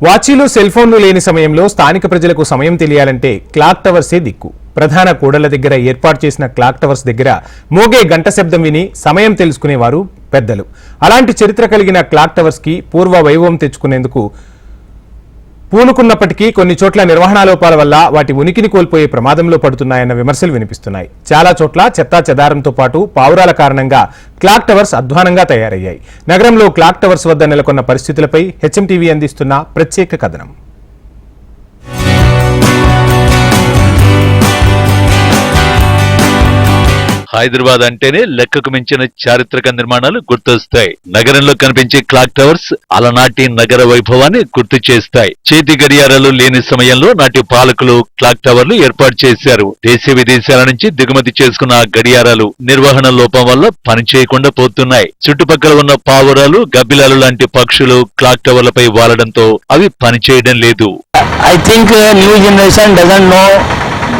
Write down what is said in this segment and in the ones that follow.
వాచీలు cell ఫోన్లు లేని సమయంలో స్థానిక ప్రజలకు సమయం తెలియాలంటే క్లాక్ టవర్సే దిక్కు. ప్రధాన కూడళ్ల దగ్గర ఏర్పాటు చేసిన క్లాక్ టవర్స్ దగ్గర మోగే గంట శబ్దం విని సమయం తెలుసుకునేవారు పెద్దలు. అలాంటి చరిత్ర కలిగిన క్లాక్ టవర్స్ కి పూర్వ వైభవం తెచ్చుకునేందుకు పూనుకున్నప్పటికీ కొన్ని చోట్ల నిర్వహణా లోపాల వల్ల వాటి ఉనికిని కోల్పోయే ప్రమాదంలో పడుతున్నాయన్న విమర్శలు వినిపిస్తున్నాయి. చాలా చోట్ల చెత్తా చెదారంతో పాటు పావురాల కారణంగా క్లాక్ టవర్స్ అధ్వానంగా తయారయ్యాయి. నగరంలో క్లాక్ టవర్స్ వద్ద నెలకొన్న పరిస్థితులపై హెచ్ఎంటీవీ అందిస్తున్న ప్రత్యేక కథనం. హైదరాబాద్ అంటేనే లెక్కకు మించిన చారిత్రక నిర్మాణాలు గుర్తొస్తాయి. నగరంలో కనిపించే క్లాక్ టవర్స్ అలనాటి నగర వైభవాన్ని గుర్తు చేస్తాయి. చేతి గడియారాలు లేని సమయంలో నాటి పాలకులు క్లాక్ టవర్లు ఏర్పాటు చేశారు. దేశ విదేశాల నుంచి దిగుమతి చేసుకున్న ఆ గడియారాలు నిర్వహణ లోపం వల్ల పనిచేయకుండా పోతున్నాయి. చుట్టుపక్కల ఉన్న పావురాలు, గబ్బిలాలు లాంటి పక్షులు క్లాక్ టవర్లపై వాలడంతో అవి పనిచేయడం లేదు. I think new generation doesn't know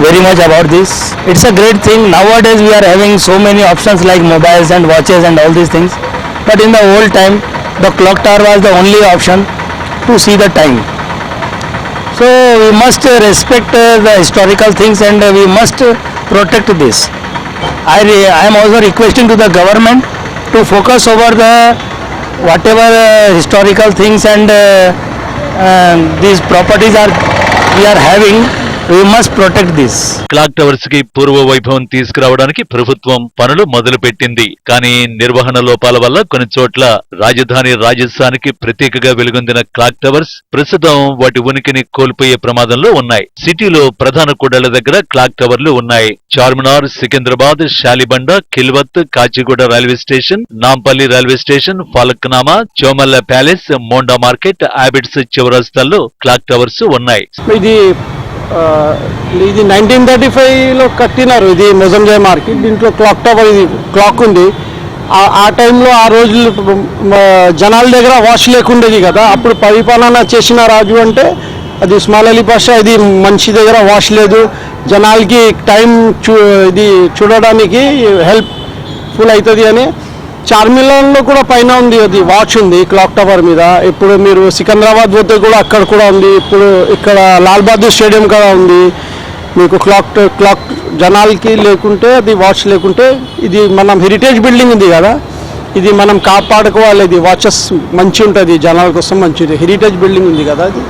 very much about this. It's a great thing. Nowadays we are having so many options like mobiles and watches and all these things. But in the old time, the clock tower was the only option to see the time. So we must respect the historical things and we must protect this. I am also requesting to the government to focus over the whatever historical things and these properties we are having. We must protect this. Clock towers కి పూర్వ వైభవం తీసుకురావడానికి ప్రభుత్వం పనులు మొదలు పెట్టింది. కానీ నిర్వహణ లోపాల వల్ల కొన్ని చోట్ల రాజధాని రాజస్థాన్కి ప్రత్యేకగా వెలుగొందిన క్లాక్ టవర్స్ ప్రస్తుతం వాటి ఉనికిని కోల్పోయే ప్రమాదంలో ఉన్నాయి. సిటీలో ప్రధాన కూడళ్ల దగ్గర క్లాక్ టవర్లు ఉన్నాయి. Charminar, Secunderabad, Shalibanda, Khilwat, Kacheguda railway station, Nampally railway station, Falaknuma, Chowmahalla palace, Monda market, Abids చౌరస్తాల్లో క్లాక్ టవర్స్ ఉన్నాయి. ఇది 1935లో కట్టినారు. ఇది మొజంజాయ్ మార్కెట్. దీంట్లో క్లాక్ టవర్, ఇది క్లాక్ ఉంది. ఆ టైంలో ఆ రోజులు జనాల దగ్గర వాచ్ లేకుండేది కదా. అప్పుడు పరిపాలన చేసిన రాజు అంటే అది ఉస్మాన్ అలీ పాషా. ఇది మనిషి దగ్గర వాచ్ లేదు, జనాలకి టైం ఇది చూడడానికి హెల్ప్ఫుల్ అవుతుంది అని చార్మినార్లో కూడా పైన ఉంది, అది వాచ్ ఉంది క్లాక్ టవర్ మీద. ఇప్పుడు మీరు సికింద్రాబాద్ పోతే కూడా అక్కడ కూడా ఉంది. ఇప్పుడు ఇక్కడ లాల్ బహదూర్ స్టేడియం కూడా ఉంది. మీకు క్లాక్ జనాలకి లేకుంటే, అది వాచ్ లేకుంటే, ఇది మనం హెరిటేజ్ బిల్డింగ్ ఉంది కదా, ఇది మనం కాపాడుకోవాలి. ఇది వాచెస్ మంచి ఉంటుంది, జనాల కోసం మంచిది. హెరిటేజ్ బిల్డింగ్ ఉంది కదా అది.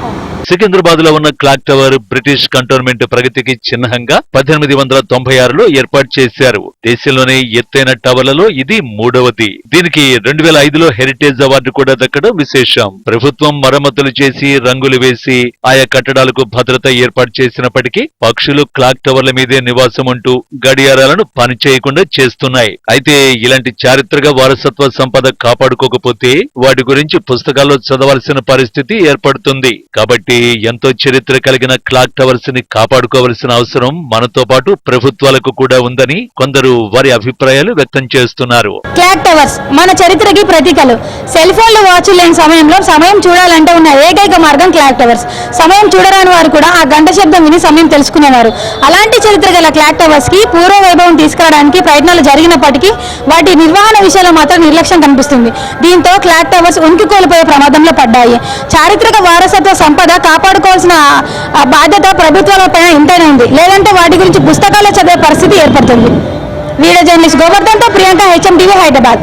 సికింద్రాబాద్ లో ఉన్న క్లాక్ టవర్ బ్రిటిష్ కంటోన్మెంట్ ప్రగతికి చిహ్నంగా 1896లో ఏర్పాటు చేశారు. దేశంలోనే ఎత్తైన టవర్లలో ఇది మూడవది. దీనికి 2005లో హెరిటేజ్ అవార్డు కూడా దక్కడం విశేషం. ప్రభుత్వం మరమ్మతులు చేసి రంగులు వేసి ఆయా కట్టడాలకు భద్రత ఏర్పాటు చేసినప్పటికీ పక్షులు క్లాక్ టవర్ల మీదే నివాసం ఉంటూ గడియారాలను పనిచేయకుండా చేస్తున్నాయి. అయితే ఇలాంటి చారిత్రక వారసత్వ సంపద కాపాడుకోకపోతే వాటి గురించి పుస్తకాల్లో చదవాల్సిన పరిస్థితి ఏర్పడుతుంది. కాబట్టి ఎంతో చరిత్ర కలిగిన క్లాక్ టవర్స్ ని కాపాడుకోవలసిన అవసరం మనతో పాటు ప్రభుత్వాలకు కూడా ఉందని కొందరు వారి అభిప్రాయాలు వ్యక్తం చేస్తున్నారు. క్లాక్ టవర్స్ మన చరిత్రకి ప్రతీకలు. సెల్ ఫోన్లు, వాచ్ లేని సమయంలో సమయం చూడాలంటే ఉన్న ఏకైక మార్గం క్లాక్ టవర్స్. సమయం చూడరాని వారు కూడా ఆ గంట శబ్దం విని సమయం తెలుసుకునేవారు. అలాంటి చరిత్ర గల క్లాక్ టవర్స్ కి పూర్వ వైభవం తీసుకురావడానికి ప్రయత్నాలు జరిగినప్పటికీ వాటి నిర్వహణ విషయంలో మాత్రం నిర్లక్ష్యం కనిపిస్తుంది. దీంతో క్లాక్ టవర్స్ ఉనికి కోల్పోయే ప్రమాదంలో పడ్డాయి. చారిత్రక వారసత్వ సంపద కాపాడుకోవాల్సిన బాధ్యత ప్రభుత్వాలపైన ఎంతైనా ఉంది. లేదంటే వాటి గురించి పుస్తకాల్లో చదివే పరిస్థితి ఏర్పడుతుంది. వీడియో జర్నలిస్ట్ గోవర్ధన్తో ప్రియాంక, హెచ్ఎంటీవీ, హైదరాబాద్.